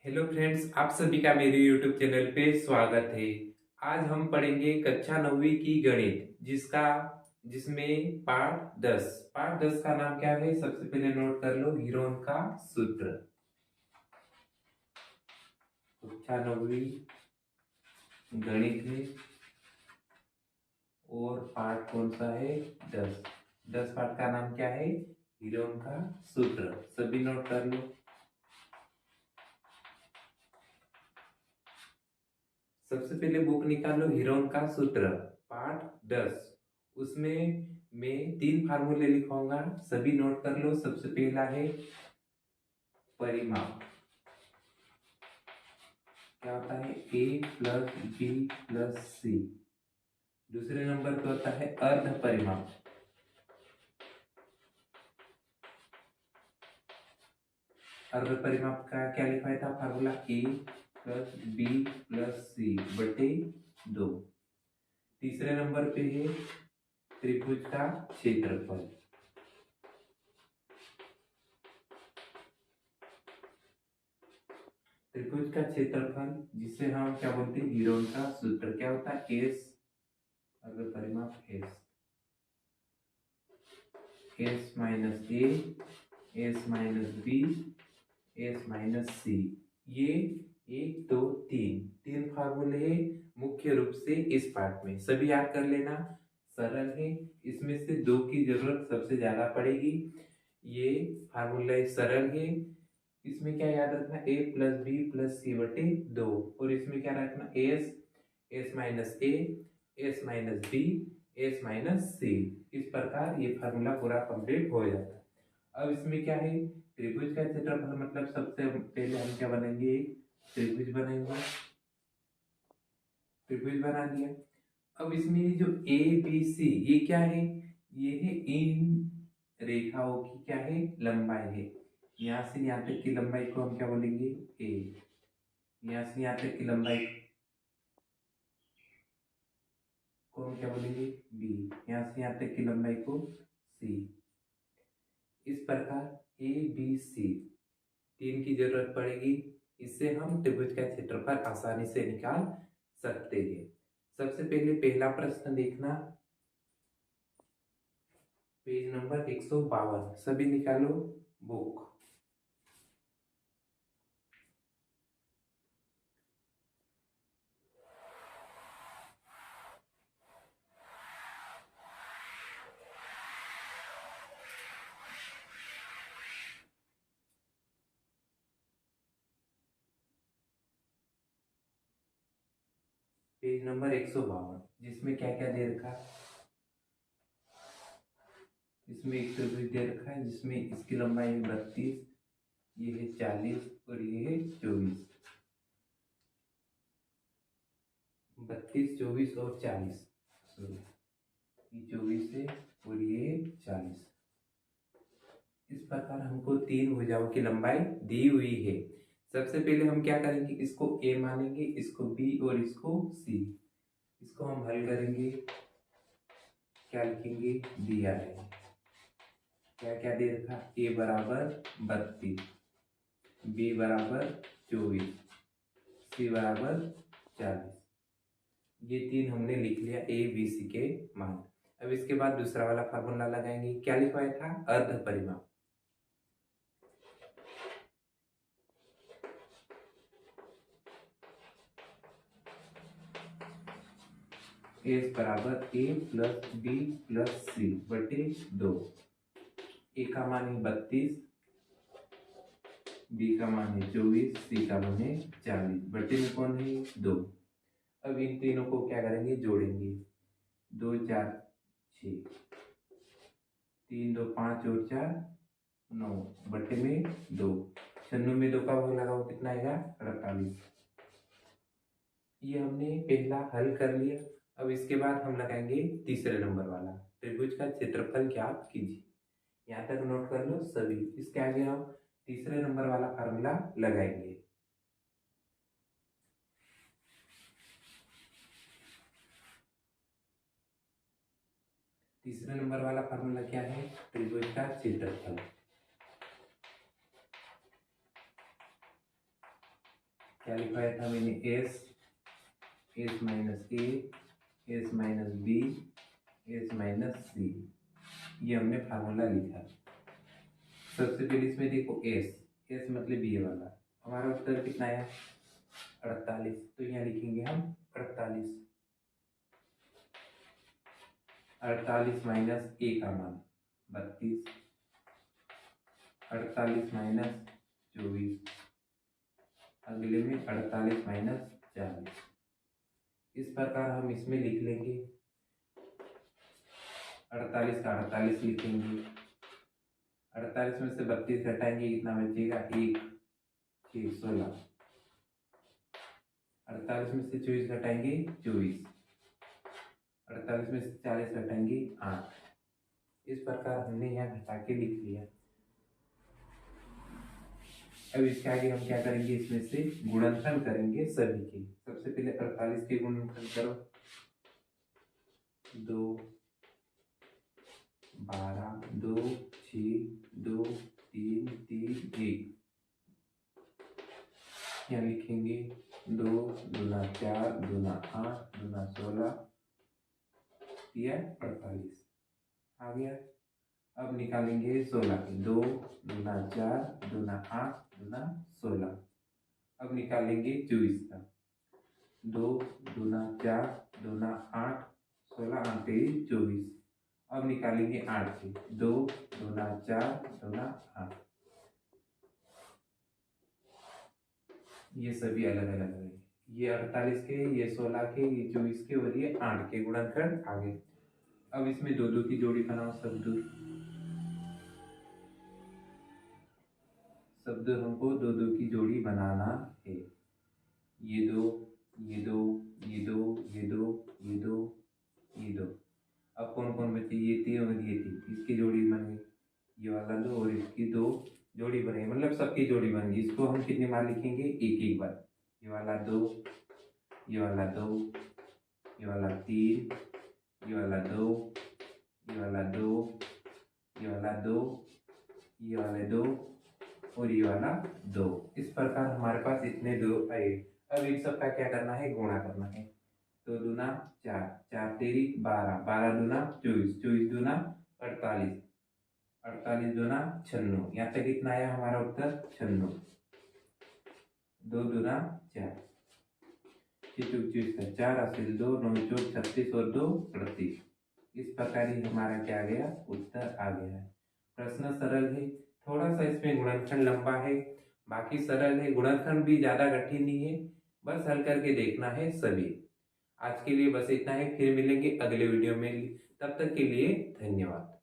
Hello friends, आप सभी का मेरे यूट्यूब चैनल पे स्वागत है। आज हम पढ़ेंगे कक्षा 9वीं की गणित जिसमें पाठ 10 का नाम क्या है। सबसे पहले नोट कर लो, हीरोन का सूत्र। कक्षा 9वीं गणित है और पाठ कौन सा है? 10। 10 पाठ का नाम क्या है? हीरोन का सूत्र। सभी नोट कर लो। सबसे पहले बुक निकालो, हीरोन का सूत्र पाठ 10। उसमें मैं 3 फार्मूले लिखवाऊंगा, सभी नोट कर लो। सबसे पहला है परिमाप। क्या होता है? ए प्लस बी प्लस सी। दूसरे नंबर पे होता है अर्ध परिमाप। अर्ध परिमाप का क्या लिखा था? फार्मूला ए प्लस बी प्लस सी बटे 2। तीसरे नंबर पे है त्रिभुज का क्षेत्रफल। त्रिभुज का क्षेत्रफल जिसे हम क्या बोलते हैं? हीरोन का सूत्र। क्या होता है? एस अर्ध परिमाप S minus A, S minus B, S minus C. ये 1 2 3 फार्मूले मुख्य रूप से इस पाठ में सभी याद कर लेना। सरल है। इसमें से 2 की जरूरत सबसे ज्यादा पड़ेगी। ये फार्मूला सरल है। इसमें क्या याद रखना? A plus B plus C बटे 2। और इसमें क्या रखना? S, S minus A, S minus B, S minus C. इस प्रकार ये फार्मूला पूरा कंप्लीट हो जाता है। अब इसमें क्या है? त्रिभुज का क्षेत्रफल मतलब सबसे पहले हम क्या बनाएंगे? त्रिभुज बनाएंगे। त्रिभुज बना दिया। अब इसमें जो ए बी सी ये क्या है? ये है इन रेखाओं की क्या है? लंबाई है। यहाँ से यहाँ तक की लंबाई को हम क्या बोलेंगे? ए। यहाँ से यहाँ तक की लंबाई को हम क्या बोलेंगे? बी। यहाँ से यहाँ तक की लंबाई को सी। इस प्रकार ए बी सी 3 की जरूरत पड़ेगी। इससे हम त्रिभुज का क्षेत्रफल आसानी से निकाल सकते हैं। सबसे पहले पहला प्रश्न देखना, पेज नंबर 152। सभी निकालो बुक। पेज नंबर 152 जिसमें क्या क्या दे रखा? इसमें एक त्रिभुज दे रखा है जिसमें इसकी लंबाई है 32, ये है 40 और ये है 24। 32, 24 और 40। सॉरी, ये 24 है और ये है 40। इस प्रकार हमको 3 भुजाओं की लंबाई दी हुई है। सबसे पहले हम क्या करेंगे? इसको ए मानेंगे, इसको बी और इसको सी। इसको हम हल करेंगे। क्या लिखेंगे? दिया है। क्या क्या दे रखा? ए बराबर 32, बी बराबर 24, सी बराबर 40। ये 3 हमने लिख लिया ए बी सी के मान। अब इसके बाद दूसरा वाला फार्मूला लगाएंगे। क्या लिखवाया था? अर्ध परिमाप। एस बराबर ए प्लस बी प्लस सी बटे 2। ए का मान है 32, बी का मान है 24, सी का मान है 40 बटे में कौन है? 2। अब इन तीनों को क्या करेंगे? जोड़ेंगे। 2 4 6, 3 2 5 और 4 9 बटे में 2। 96 में 2 का भाग लगाओ, कितना आएगा? 48। ये हमने पहला हल कर लिया। अब इसके बाद हम लगाएंगे तीसरे नंबर वाला, त्रिभुज का क्षेत्रफल ज्ञात कीजिए। यहाँ तक नोट कर लो सभी। इसके आगे हम तीसरे नंबर वाला फार्मूला लगाएंगे। तीसरे नंबर वाला फार्मूला क्या है? त्रिभुज का क्षेत्रफल। क्या लिखवाया था मैंने, S, S minus A, S minus B, S minus C, ये हमने फार्मूला लिखा। सबसे पहले इसमें देखो एस, एस मतलब ये वाला, हमारा उत्तर कितना आया 48, तो यहाँ लिखेंगे हम 48। 48 माइनस ए का मान 32, 48 माइनस 24, अगले में 48 माइनस 40। इस प्रकार हम इसमें लिख लेंगे, 48 का 48 लिखेंगे, 48 में से 32 घटाएंगे, कितना बचेगा 1, 6, 16, 48 में से 24 घटाएंगे 24, 48 में से 40 घटाएंगे 8। इस प्रकार हमने यहाँ घटा के लिख लिया। अब इसके आगे हम क्या करेंगे, इसमें से गुणनखंड करेंगे सभी के। सबसे पहले 48 के गुणनखंड करो, 2, 12, 2, 6, 2, 3, 3, 1, यहाँ लिखेंगे 2 दूना 4 दूना 8 दूना 16 या 48 आ गया। अब निकालेंगे 16 के, 2 दूना 4 दूना 8 दूना 16। अब निकालेंगे 24 का, 2 दूना 4 दूना 8 16 8 24। अब निकालेंगे 8 के, 2 दूना 4 दूना 8। ये सभी अलग अलग है, ये 48 के, ये 16 के, ये 24 के और ये 8 के गुणनखंड आ गए। अब इसमें 2 2 की जोड़ी बनाओ, शब्द हमको 2 2 की जोड़ी बनाना है। ये 2, ये 2, ये 2, ये 2, ये 2, ये 2। अब कौन कौन बचे, ये 3 और ये 3, इसकी जोड़ी बन गई। ये वाला 2 और इसकी 2 जोड़ी बन गई, मतलब सबकी जोड़ी बन गई। इसको हम कितनी बार लिखेंगे, एक एक बार। ये वाला 2, ये वाला 2, ये वाला 3, ये वाला 2, ये वाला 2, ये वाला 2, ये वाले 2 और ये वाला 2। इस प्रकार हमारे पास इतने 2 आए। अब इन सब का क्या करना है, गुणा करना है। तो दूना 4, 4 तेरी 12, 12 दूना 24, 24 दूना 48, 48 दूना 96। यहाँ तक कितना आया हमारा उत्तर 96। 2 दूना 4, 24 का 4 हासिल 2, 9 चौक 36 और 2 38। इस प्रकार ही हमारा क्या गया, उत्तर आ गया है। प्रश्न सरल है, थोड़ा सा इसमें गुणनखंड लंबा है, बाकी सरल है। गुणनखंड भी ज्यादा कठिन नहीं है, बस हल करके देखना है सभी। आज के लिए बस इतना है, फिर मिलेंगे अगले वीडियो में। तब तक के लिए धन्यवाद।